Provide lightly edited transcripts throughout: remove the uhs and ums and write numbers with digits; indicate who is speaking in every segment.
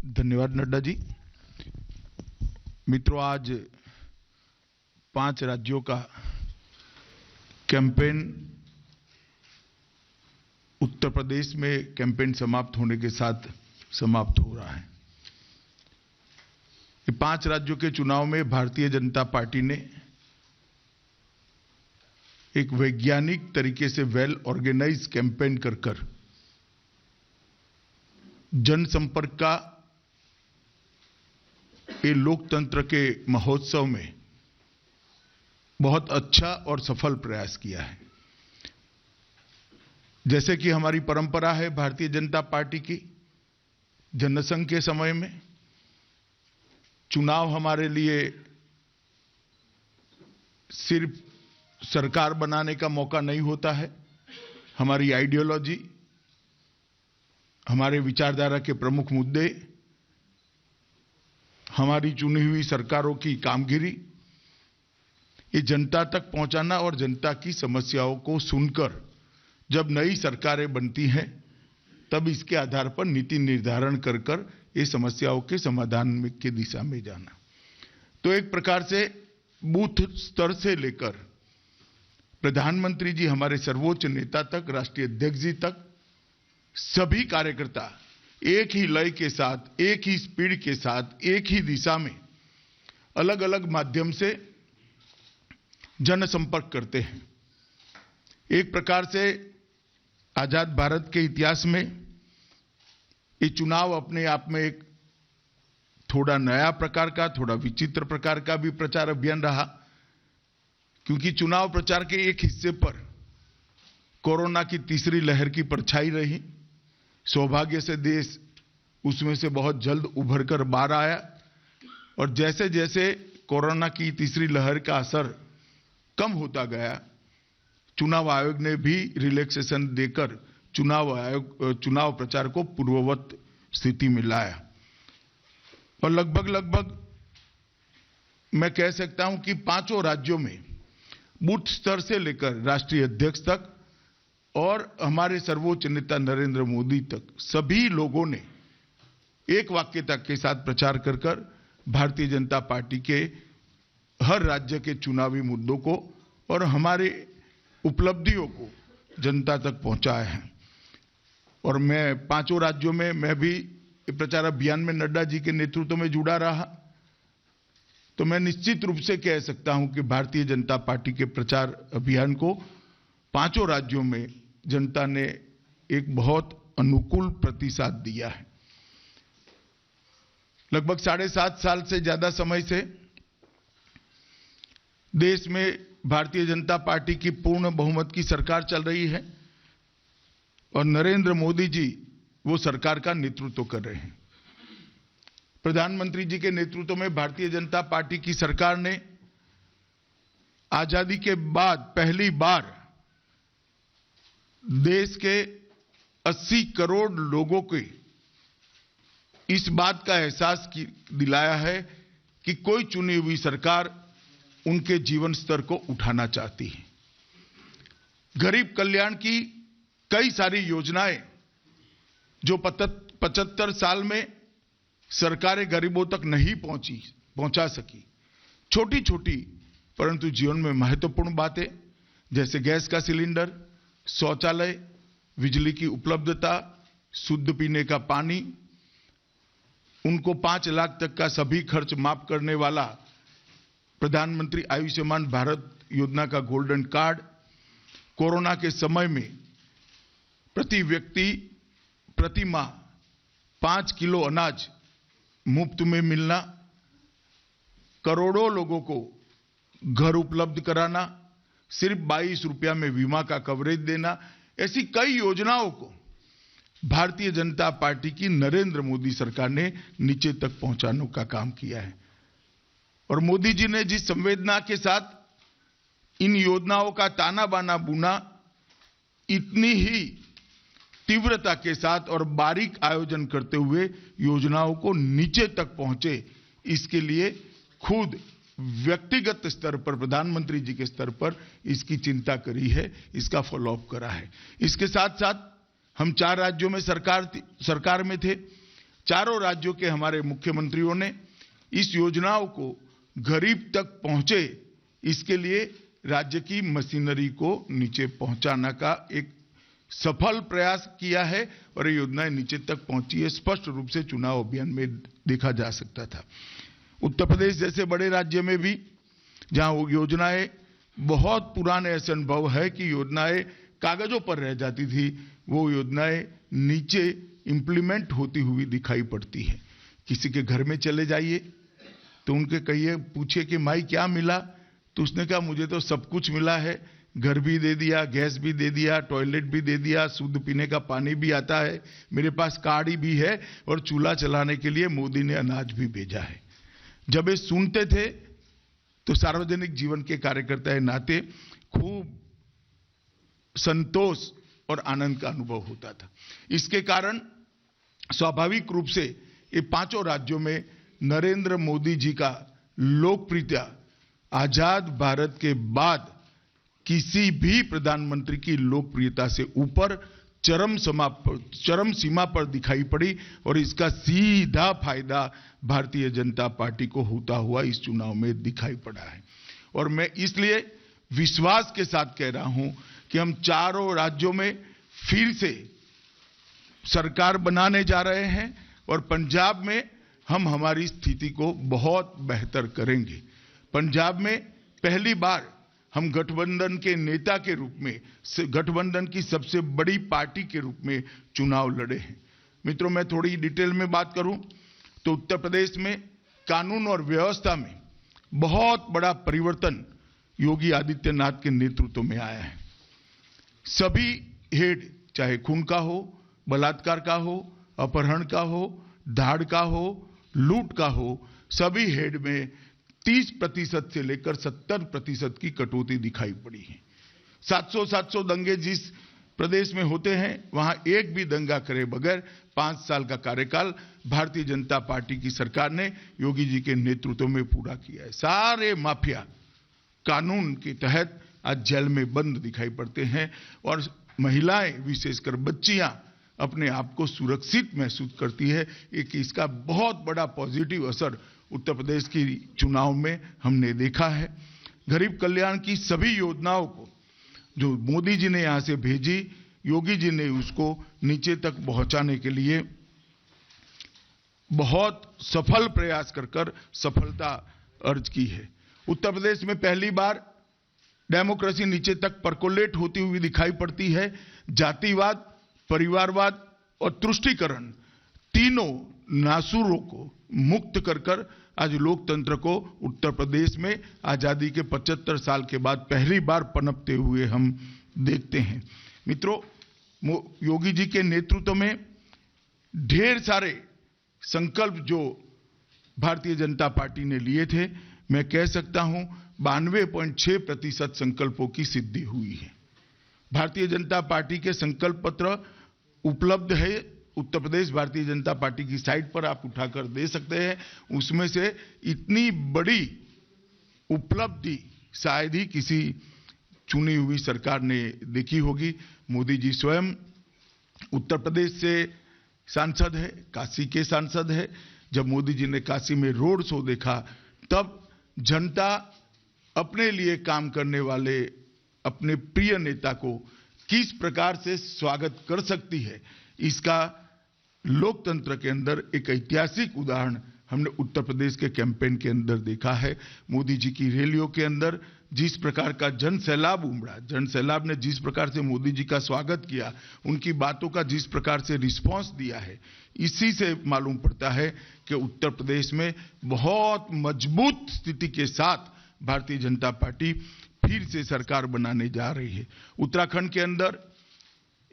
Speaker 1: धन्यवाद नड्डा जी। मित्रों, आज 5 राज्यों का कैंपेन उत्तर प्रदेश में कैंपेन समाप्त होने के साथ समाप्त हो रहा है। ये 5 राज्यों के चुनाव में भारतीय जनता पार्टी ने एक वैज्ञानिक तरीके से वेल ऑर्गेनाइज कैंपेन कर जनसंपर्क का ये लोकतंत्र के महोत्सव में बहुत अच्छा और सफल प्रयास किया है। जैसे कि हमारी परंपरा है भारतीय जनता पार्टी की, जनसंघ के समय में चुनाव हमारे लिए सिर्फ सरकार बनाने का मौका नहीं होता है। हमारी आइडियोलॉजी, हमारे विचारधारा के प्रमुख मुद्दे, हमारी चुनी हुई सरकारों की कामगिरी, ये जनता तक पहुंचाना और जनता की समस्याओं को सुनकर जब नई सरकारें बनती हैं तब इसके आधार पर नीति निर्धारण कर ये समस्याओं के समाधान की दिशा में जाना। तो एक प्रकार से बूथ स्तर से लेकर प्रधानमंत्री जी, हमारे सर्वोच्च नेता तक, राष्ट्रीय अध्यक्ष जी तक, सभी कार्यकर्ता एक ही लय के साथ, एक ही स्पीड के साथ, एक ही दिशा में अलग अलग माध्यम से जनसंपर्क करते हैं। एक प्रकार से आजाद भारत के इतिहास में ये चुनाव अपने आप में एक थोड़ा नया प्रकार का, थोड़ा विचित्र प्रकार का भी प्रचार अभियान रहा, क्योंकि चुनाव प्रचार के एक हिस्से पर कोरोना की तीसरी लहर की परछाई रही। सौभाग्य से देश उसमें से बहुत जल्द उभर कर बाहर आया और जैसे जैसे कोरोना की तीसरी लहर का असर कम होता गया, चुनाव आयोग ने भी रिलैक्सेशन देकर चुनाव प्रचार को पूर्ववत स्थिति में लाया और लगभग मैं कह सकता हूं कि 5 राज्यों में बूथ स्तर से लेकर राष्ट्रीय अध्यक्ष तक और हमारे सर्वोच्च नेता नरेंद्र मोदी तक सभी लोगों ने एक वाक्यता के साथ प्रचार कर भारतीय जनता पार्टी के हर राज्य के चुनावी मुद्दों को और हमारे उपलब्धियों को जनता तक पहुंचाया है। और मैं 5 राज्यों में मैं भी प्रचार अभियान में नड्डा जी के नेतृत्व में जुड़ा रहा, तो मैं निश्चित रूप से कह सकता हूं कि भारतीय जनता पार्टी के प्रचार अभियान को 5 राज्यों में जनता ने एक बहुत अनुकूल प्रतिसाद दिया है। लगभग 7.5 साल से ज्यादा समय से देश में भारतीय जनता पार्टी की पूर्ण बहुमत की सरकार चल रही है और नरेंद्र मोदी जी वो सरकार का नेतृत्व कर रहे हैं। प्रधानमंत्री जी के नेतृत्व में भारतीय जनता पार्टी की सरकार ने आजादी के बाद पहली बार देश के 80 करोड़ लोगों को इस बात का एहसास दिलाया है कि कोई चुनी हुई सरकार उनके जीवन स्तर को उठाना चाहती है। गरीब कल्याण की कई सारी योजनाएं जो 75 साल में सरकारें गरीबों तक नहीं पहुंचा सकी, छोटी छोटी परंतु जीवन में महत्वपूर्ण बातें जैसे गैस का सिलेंडर, शौचालय, बिजली की उपलब्धता, शुद्ध पीने का पानी, उनको 5 लाख तक का सभी खर्च माफ करने वाला प्रधानमंत्री आयुष्मान भारत योजना का गोल्डन कार्ड, कोरोना के समय में प्रति व्यक्ति प्रति माह 5 किलो अनाज मुफ्त में मिलना, करोड़ों लोगों को घर उपलब्ध कराना, सिर्फ 22 रुपया में बीमा का कवरेज देना, ऐसी कई योजनाओं को भारतीय जनता पार्टी की नरेंद्र मोदी सरकार ने नीचे तक पहुंचाने का काम किया है। और मोदी जी ने जिस संवेदना के साथ इन योजनाओं का ताना बाना बुना, इतनी ही तीव्रता के साथ और बारीक आयोजन करते हुए योजनाओं को नीचे तक पहुंचे, इसके लिए खुद व्यक्तिगत स्तर पर प्रधानमंत्री जी के स्तर पर इसकी चिंता करी है, इसका फॉलोअप करा है। इसके साथ साथ हम 4 राज्यों में सरकार में थे। चारों राज्यों के हमारे मुख्यमंत्रियों ने इस योजनाओं को गरीब तक पहुंचे, इसके लिए राज्य की मशीनरी को नीचे पहुंचाने का एक सफल प्रयास किया है और ये योजनाएं नीचे तक पहुंची है, स्पष्ट रूप से चुनाव अभियान में देखा जा सकता था। उत्तर प्रदेश जैसे बड़े राज्य में भी जहां वो योजनाएं बहुत पुराने ऐसे अनुभव है कि योजनाएं कागजों पर रह जाती थी, वो योजनाएं नीचे इंप्लीमेंट होती हुई दिखाई पड़ती है। किसी के घर में चले जाइए तो उनके कहिए, पूछे कि माई क्या मिला, तो उसने कहा मुझे तो सब कुछ मिला है, घर भी दे दिया, गैस भी दे दिया, टॉयलेट भी दे दिया, शुद्ध पीने का पानी भी आता है, मेरे पास कार्ड भी है और चूल्हा चलाने के लिए मोदी ने अनाज भी भेजा है। जब ये सुनते थे तो सार्वजनिक जीवन के कार्यकर्ता के नाते खूब संतोष और आनंद का अनुभव होता था। इसके कारण स्वाभाविक रूप से ये पांचों राज्यों में नरेंद्र मोदी जी का लोकप्रियता आजाद भारत के बाद किसी भी प्रधानमंत्री की लोकप्रियता से ऊपर चरम सीमा पर दिखाई पड़ी और इसका सीधा फायदा भारतीय जनता पार्टी को होता हुआ इस चुनाव में दिखाई पड़ा है। और मैं इसलिए विश्वास के साथ कह रहा हूं कि हम चारों राज्यों में फिर से सरकार बनाने जा रहे हैं और पंजाब में हम हमारी स्थिति को बहुत बेहतर करेंगे। पंजाब में पहली बार हम गठबंधन के नेता के रूप में, गठबंधन की सबसे बड़ी पार्टी के रूप में चुनाव लड़े हैं। मित्रों, मैं थोड़ी डिटेल में बात करूं तो उत्तर प्रदेश में कानून और व्यवस्था में बहुत बड़ा परिवर्तन योगी आदित्यनाथ के नेतृत्व में आया है। सभी हेड, चाहे खून का हो, बलात्कार का हो, अपहरण का हो, धाड़ का हो, लूट का हो, सभी हेड में 30% से लेकर 70% की कटौती दिखाई पड़ी है। 700 दंगे जिस प्रदेश में होते हैं वहां एक भी दंगा करे बगैर 5 साल का कार्यकाल भारतीय जनता पार्टी की सरकार ने योगी जी के नेतृत्व में पूरा किया है। सारे माफिया कानून के तहत आज जेल में बंद दिखाई पड़ते हैं और महिलाएं, विशेषकर बच्चियां, अपने आप को सुरक्षित महसूस करती है। एक इसका बहुत बड़ा पॉजिटिव असर उत्तर प्रदेश की चुनाव में हमने देखा है। गरीब कल्याण की सभी योजनाओं को जो मोदी जी ने यहां से भेजी, योगी जी ने उसको नीचे तक पहुंचाने के लिए बहुत सफल प्रयास कर सफलता अर्ज की है। उत्तर प्रदेश में पहली बार डेमोक्रेसी नीचे तक परकोलेट होती हुई दिखाई पड़ती है। जातिवाद, परिवारवाद और तुष्टीकरण तीनों नासूरों को मुक्त कर आज लोकतंत्र को उत्तर प्रदेश में आजादी के 75 साल के बाद पहली बार पनपते हुए हम देखते हैं। मित्रों, योगी जी के नेतृत्व में ढेर सारे संकल्प जो भारतीय जनता पार्टी ने लिए थे, मैं कह सकता हूं 92.6% संकल्पों की सिद्धि हुई है। भारतीय जनता पार्टी के संकल्प पत्र उपलब्ध है उत्तर प्रदेश भारतीय जनता पार्टी की साइट पर, आप उठाकर दे सकते हैं। उसमें से इतनी बड़ी उपलब्धि शायद ही किसी चुनी हुई सरकार ने देखी होगी। मोदी जी स्वयं उत्तर प्रदेश से सांसद है, काशी के सांसद है। जब मोदी जी ने काशी में रोड शो देखा तब जनता अपने लिए काम करने वाले अपने प्रिय नेता को किस प्रकार से स्वागत कर सकती है, इसका लोकतंत्र के अंदर एक ऐतिहासिक उदाहरण हमने उत्तर प्रदेश के कैंपेन के अंदर देखा है। मोदी जी की रैलियों के अंदर जिस प्रकार का जन सैलाब उमड़ा, जन सैलाब ने जिस प्रकार से मोदी जी का स्वागत किया, उनकी बातों का जिस प्रकार से रिस्पांस दिया है, इसी से मालूम पड़ता है कि उत्तर प्रदेश में बहुत मजबूत स्थिति के साथ भारतीय जनता पार्टी फिर से सरकार बनाने जा रही है। उत्तराखंड के अंदर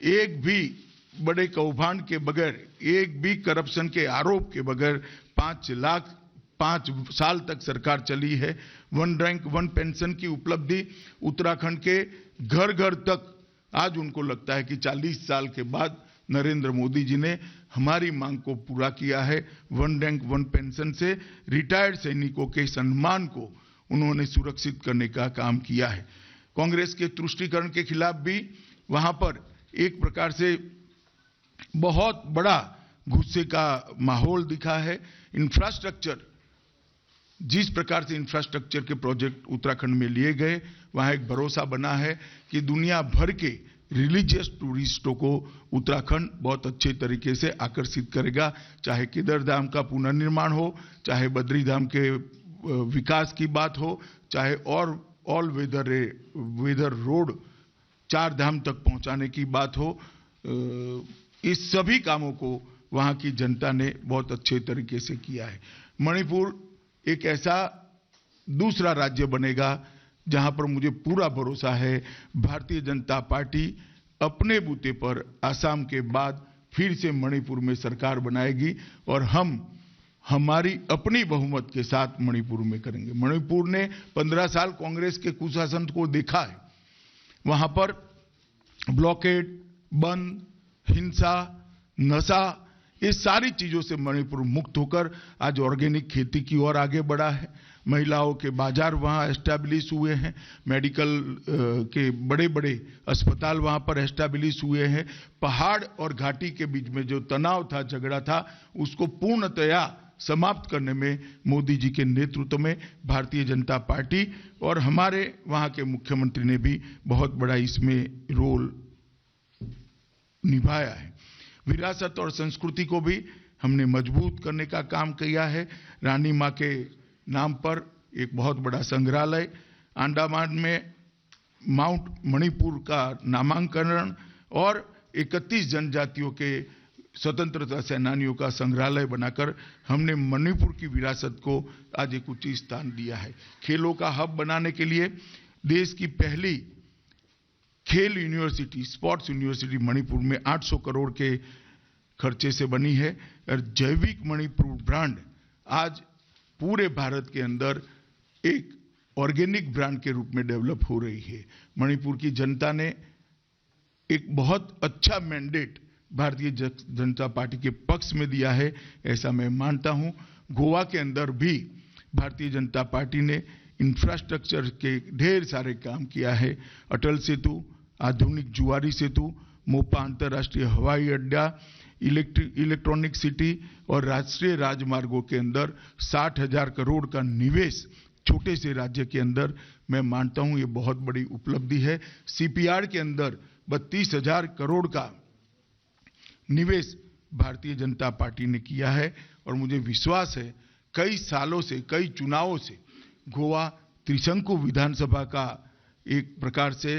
Speaker 1: एक भी बड़े कौभांड के बगैर, एक भी करप्शन के आरोप के बगैर 5 साल तक सरकार चली है। 1 रैंक 1 पेंशन की उपलब्धि उत्तराखंड के घर घर तक आज उनको लगता है कि 40 साल के बाद नरेंद्र मोदी जी ने हमारी मांग को पूरा किया है। 1 रैंक 1 पेंशन से रिटायर्ड सैनिकों के सम्मान को उन्होंने सुरक्षित करने का काम किया है। कांग्रेस के तुष्टीकरण के खिलाफ भी वहां पर एक प्रकार से बहुत बड़ा गुस्से का माहौल दिखा है। इंफ्रास्ट्रक्चर, जिस प्रकार से इंफ्रास्ट्रक्चर के प्रोजेक्ट उत्तराखंड में लिए गए, वहां एक भरोसा बना है कि दुनिया भर के रिलीजियस टूरिस्टों को उत्तराखंड बहुत अच्छे तरीके से आकर्षित करेगा। चाहे केदारधाम का पुनर्निर्माण हो, चाहे बद्रीधाम के विकास की बात हो, चाहे और ऑल वेदर रोड 4 धाम तक पहुंचाने की बात हो, इस सभी कामों को वहां की जनता ने बहुत अच्छे तरीके से किया है। मणिपुर एक ऐसा दूसरा राज्य बनेगा जहां पर मुझे पूरा भरोसा है भारतीय जनता पार्टी अपने बूते पर असम के बाद फिर से मणिपुर में सरकार बनाएगी और हम हमारी अपनी बहुमत के साथ मणिपुर में करेंगे। मणिपुर ने 15 साल कांग्रेस के कुशासन को देखा है। वहां पर ब्लॉकेड, बंद, हिंसा, नशा, ये सारी चीजों से मणिपुर मुक्त होकर आज ऑर्गेनिक खेती की ओर आगे बढ़ा है। महिलाओं के बाजार वहां एस्टैब्लिश हुए हैं, मेडिकल के बड़े बड़े अस्पताल वहां पर एस्टैब्लिश हुए हैं। पहाड़ और घाटी के बीच में जो तनाव था, झगड़ा था, उसको पूर्णतया समाप्त करने में मोदी जी के नेतृत्व में भारतीय जनता पार्टी और हमारे वहां के मुख्यमंत्री ने भी बहुत बड़ा इसमें रोल निभाया है। विरासत और संस्कृति को भी हमने मजबूत करने का काम किया है। रानी मां के नाम पर एक बहुत बड़ा संग्रहालय, अंडमान में माउंट मणिपुर का नामांकन और 31 जनजातियों के स्वतंत्रता सेनानियों का संग्रहालय बनाकर हमने मणिपुर की विरासत को आज एक उच्च स्थान दिया है। खेलों का हब बनाने के लिए देश की पहली खेल यूनिवर्सिटी, स्पोर्ट्स यूनिवर्सिटी मणिपुर में 800 करोड़ के खर्चे से बनी है और जैविक मणिपुर ब्रांड आज पूरे भारत के अंदर एक ऑर्गेनिक ब्रांड के रूप में डेवलप हो रही है। मणिपुर की जनता ने एक बहुत अच्छा मैंडेट भारतीय जनता पार्टी के पक्ष में दिया है, ऐसा मैं मानता हूं। गोवा के अंदर भी भारतीय जनता पार्टी ने इंफ्रास्ट्रक्चर के ढेर सारे काम किया है। अटल सेतु, आधुनिक जुआरी सेतु, मोपा अंतर्राष्ट्रीय हवाई अड्डा, इलेक्ट्रॉनिक सिटी और राष्ट्रीय राजमार्गों के अंदर 60,000 करोड़ का निवेश छोटे से राज्य के अंदर, मैं मानता हूं ये बहुत बड़ी उपलब्धि है। सीपीआर के अंदर 32,000 करोड़ का निवेश भारतीय जनता पार्टी ने किया है और मुझे विश्वास है कई सालों से, कई चुनावों से गोवा त्रिशंकु विधानसभा का एक प्रकार से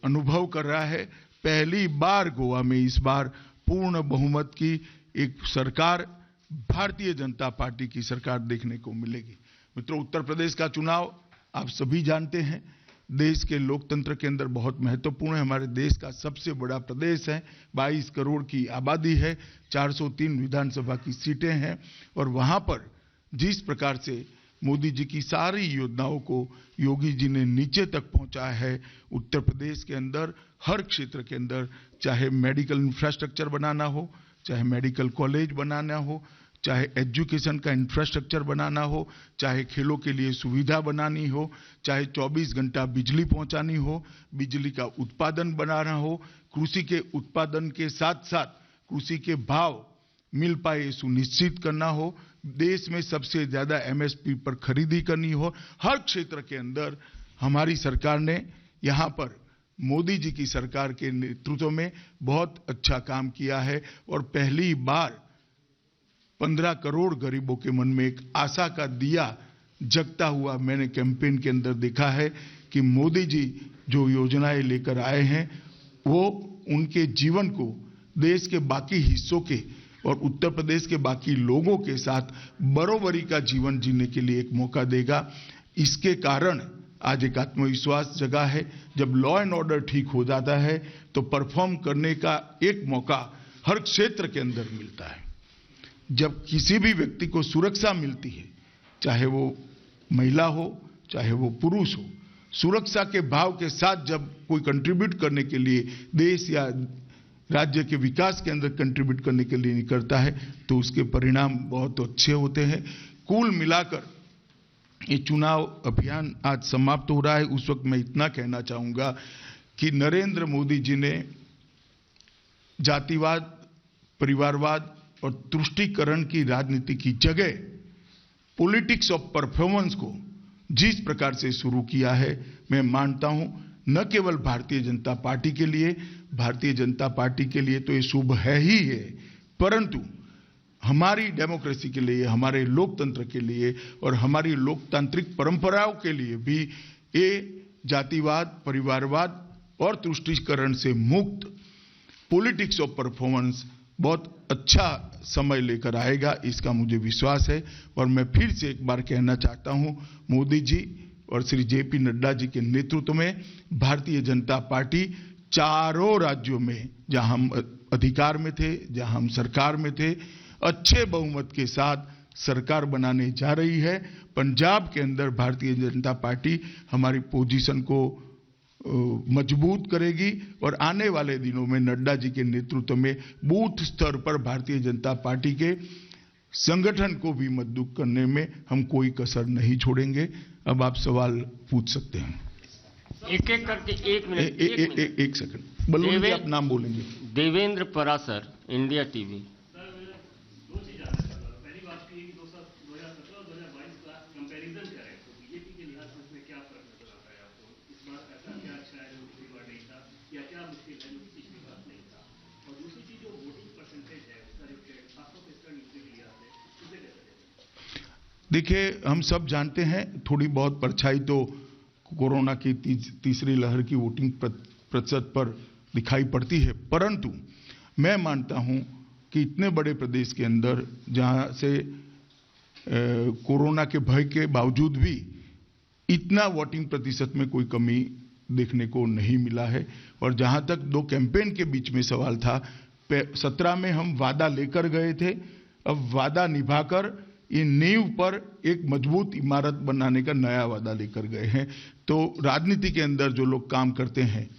Speaker 1: अनुभव कर रहा है। पहली बार गोवा में इस बार पूर्ण बहुमत की एक सरकार, भारतीय जनता पार्टी की सरकार देखने को मिलेगी। मित्रों, उत्तर प्रदेश का चुनाव आप सभी जानते हैं, देश के लोकतंत्र के अंदर बहुत महत्वपूर्ण है। हमारे देश का सबसे बड़ा प्रदेश है, 22 करोड़ की आबादी है, 403 विधानसभा की सीटें हैं और वहां पर जिस प्रकार से मोदी जी की सारी योजनाओं को योगी जी ने नीचे तक पहुंचाया है, उत्तर प्रदेश के अंदर हर क्षेत्र के अंदर, चाहे मेडिकल इंफ्रास्ट्रक्चर बनाना हो, चाहे मेडिकल कॉलेज बनाना हो, चाहे एजुकेशन का इंफ्रास्ट्रक्चर बनाना हो, चाहे खेलों के लिए सुविधा बनानी हो, चाहे 24 घंटा बिजली पहुंचानी हो, बिजली का उत्पादन बनाना हो, कृषि के उत्पादन के साथ साथ कृषि के भाव मिल पाए सुनिश्चित करना हो, देश में सबसे ज्यादा एमएसपी पर खरीदी करनी हो, हर क्षेत्र के अंदर हमारी सरकार ने यहां पर मोदी जी की सरकार के नेतृत्व में बहुत अच्छा काम किया है और पहली बार 15 करोड़ गरीबों के मन में एक आशा का दिया जगता हुआ मैंने कैंपेन के अंदर देखा है कि मोदी जी जो योजनाएं लेकर आए हैं वो उनके जीवन को देश के बाकी हिस्सों के और उत्तर प्रदेश के बाकी लोगों के साथ बरोबरी का जीवन जीने के लिए एक मौका देगा। इसके कारण आज एक आत्मविश्वास जगा है। जब लॉ एंड ऑर्डर ठीक हो जाता है तो परफॉर्म करने का एक मौका हर क्षेत्र के अंदर मिलता है। जब किसी भी व्यक्ति को सुरक्षा मिलती है, चाहे वो महिला हो चाहे वो पुरुष हो, सुरक्षा के भाव के साथ जब कोई कंट्रीब्यूट करने के लिए देश या राज्य के विकास के अंदर कंट्रीब्यूट करने के लिए निकलता है तो उसके परिणाम बहुत अच्छे होते हैं। कुल मिलाकर ये चुनाव अभियान आज समाप्त हो रहा है। उस वक्त मैं इतना कहना चाहूंगा कि नरेंद्र मोदी जी ने जातिवाद परिवारवाद और तुष्टीकरण की राजनीति की जगह पॉलिटिक्स ऑफ परफॉर्मेंस को जिस प्रकार से शुरू किया है, मैं मानता हूं न केवल भारतीय जनता पार्टी के लिए, भारतीय जनता पार्टी के लिए तो ये शुभ है ही है, परंतु हमारी डेमोक्रेसी के लिए, हमारे लोकतंत्र के लिए और हमारी लोकतांत्रिक परंपराओं के लिए भी ये जातिवाद, परिवारवाद और तुष्टीकरण से मुक्त पॉलिटिक्स ऑफ परफॉर्मेंस बहुत अच्छा समय लेकर आएगा, इसका मुझे विश्वास है। और मैं फिर से एक बार कहना चाहता हूं, मोदी जी और श्री जेपी नड्डा जी के नेतृत्व में भारतीय जनता पार्टी चारों राज्यों में जहां हम अधिकार में थे, जहां हम सरकार में थे, अच्छे बहुमत के साथ सरकार बनाने जा रही है। पंजाब के अंदर भारतीय जनता पार्टी हमारी पोजीशन को मजबूत करेगी और आने वाले दिनों में नड्डा जी के नेतृत्व में बूथ स्तर पर भारतीय जनता पार्टी के संगठन को भी मजबूत करने में हम कोई कसर नहीं छोड़ेंगे। अब आप सवाल पूछ सकते हैं।
Speaker 2: एक एक करके एक मिनट
Speaker 1: एक सेकंड बोलेंगे, आप नाम बोलेंगे।
Speaker 2: Devendra Parashar, India TV.
Speaker 1: देखिए, हम सब जानते हैं थोड़ी बहुत परछाई तो कोरोना की तीसरी लहर की वोटिंग प्रतिशत पर दिखाई पड़ती है, परंतु मैं मानता हूं कि इतने बड़े प्रदेश के अंदर जहां से कोरोना के भय के बावजूद भी इतना वोटिंग प्रतिशत में कोई कमी देखने को नहीं मिला है। और जहां तक दो कैंपेन के बीच में सवाल था, 17 में हम वादा लेकर गए थे, अब वादा निभाकर ये नींव पर एक मजबूत इमारत बनाने का नया वादा लेकर गए हैं। तो राजनीति के अंदर जो लोग काम करते हैं,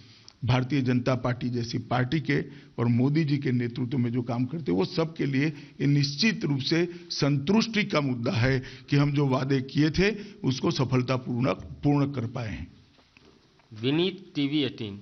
Speaker 1: भारतीय जनता पार्टी जैसी पार्टी के और मोदी जी के नेतृत्व में जो काम करते हैं, वो सब के लिए ये निश्चित रूप से संतुष्टि का मुद्दा है कि हम जो वादे किए थे उसको सफलतापूर्वक पूर्ण कर पाए हैं।
Speaker 2: विनीत, टीवी 18।